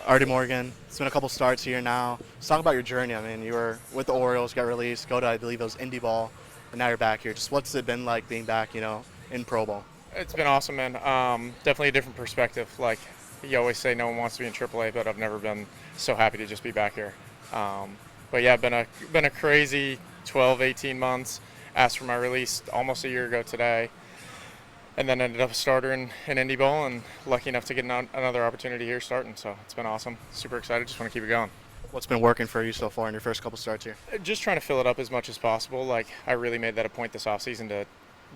Artie Morgan. It's been a couple starts here now. Let's talk about your journey. I mean, you were with the Orioles, got released, go to, I believe it was Indy ball, and now you're back here. Just what's it been like being back, in pro ball? It's been awesome, man. Definitely a different perspective. Like you always say, no one wants to be in AAA, but I've never been so happy to just be back here. But yeah, been a crazy 12, 18 months. Asked for my release almost a year ago today, and then ended up a starter in Indy ball, and lucky enough to get another opportunity here starting. So it's been awesome. Super excited. Just want to keep it going. What's been working for you so far in your first couple starts here? Just trying to fill it up as much as possible. Like I really made that a point this offseason to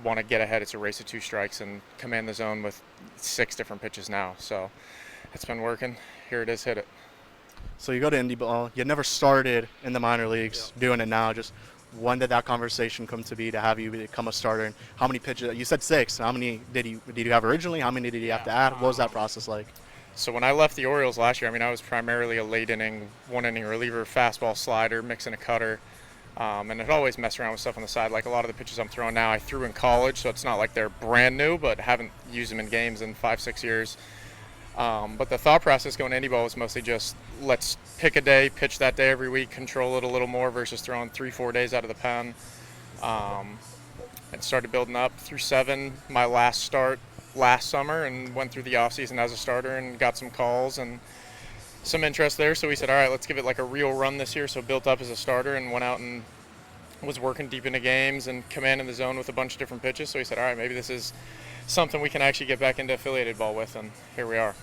want to get ahead. It's a race of two strikes and command the zone with 6 different pitches now. So it's been working. Here it is, hit it. So you go to Indy ball. You never started in the minor leagues, doing it now. Just when did that conversation come to be to have you become a starter? And how many pitches? You said 6. How many did you have originally? How many did you have to add? What was that process like? So when I left the Orioles last year, I was primarily a late inning, 1 inning reliever, fastball, slider, mixing a cutter. And I'd always mess around with stuff on the side. Like a lot of the pitches I'm throwing now, I threw in college, so it's not like they're brand new, but haven't used them in games in 5, 6 years. But the thought process going to Indy ball was mostly just let's pick a day, pitch that day every week, control it a little more versus throwing 3, 4 days out of the pen. And started building up through 7. My last start last summer, and went through the offseason as a starter and got some calls and some interest there. So we said, all right, let's give it like a real run this year. So built up as a starter and went out and was working deep into games and commanding the zone with a bunch of different pitches. So we said, all right, maybe this is something we can actually get back into affiliated ball with, and here we are.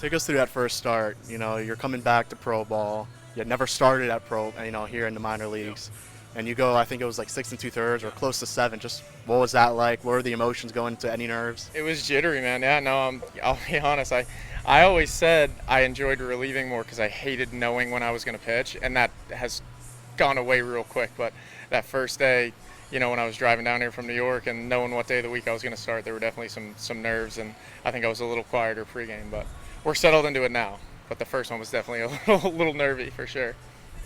Take us through that first start. You're coming back to pro ball. You had never started at pro, here in the minor leagues. And you go, I think it was like 6 2/3 or close to 7. Just what was that like? What were the emotions going to any nerves? It was jittery, man. Yeah, no, I'll be honest. I always said I enjoyed relieving more because I hated knowing when I was going to pitch, and that has gone away real quick. But that first day, when I was driving down here from New York and knowing what day of the week I was going to start, there were definitely some nerves, and I think I was a little quieter pregame. But we're settled into it now. But the first one was definitely a little nervy for sure.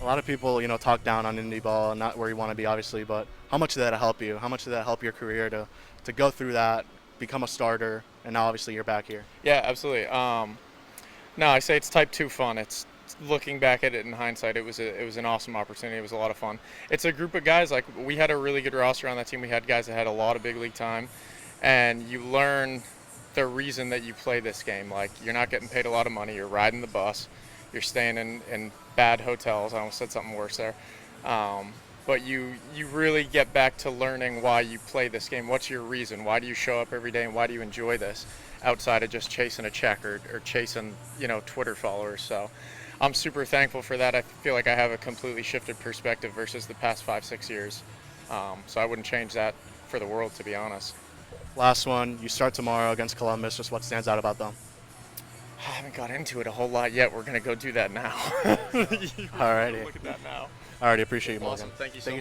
A lot of people, talk down on Indy ball, not where you want to be, obviously, but how much did that help you? How much did that help your career to go through that, become a starter, and now obviously you're back here? Yeah, absolutely. No, I say it's type 2 fun. It's looking back at it in hindsight, it was an awesome opportunity. It was a lot of fun. It's a group of guys. Like we had a really good roster on that team. We had guys that had a lot of big league time, and you learn the reason that you play this game. Like you're not getting paid a lot of money. You're riding the bus. You're staying in bad hotels. I almost said something worse there. But you really get back to learning why you play this game. What's your reason? Why do you show up every day, and why do you enjoy this outside of just chasing a check or chasing, Twitter followers? So I'm super thankful for that. I feel like I have a completely shifted perspective versus the past 5, 6 years. So I wouldn't change that for the world, to be honest. Last one, you start tomorrow against Columbus. Just what stands out about them? I haven't got into it a whole lot yet. We're going to go do that now. Alrighty. Look at that now. Alrighty, appreciate you, Morgan. Awesome. Thank you so much.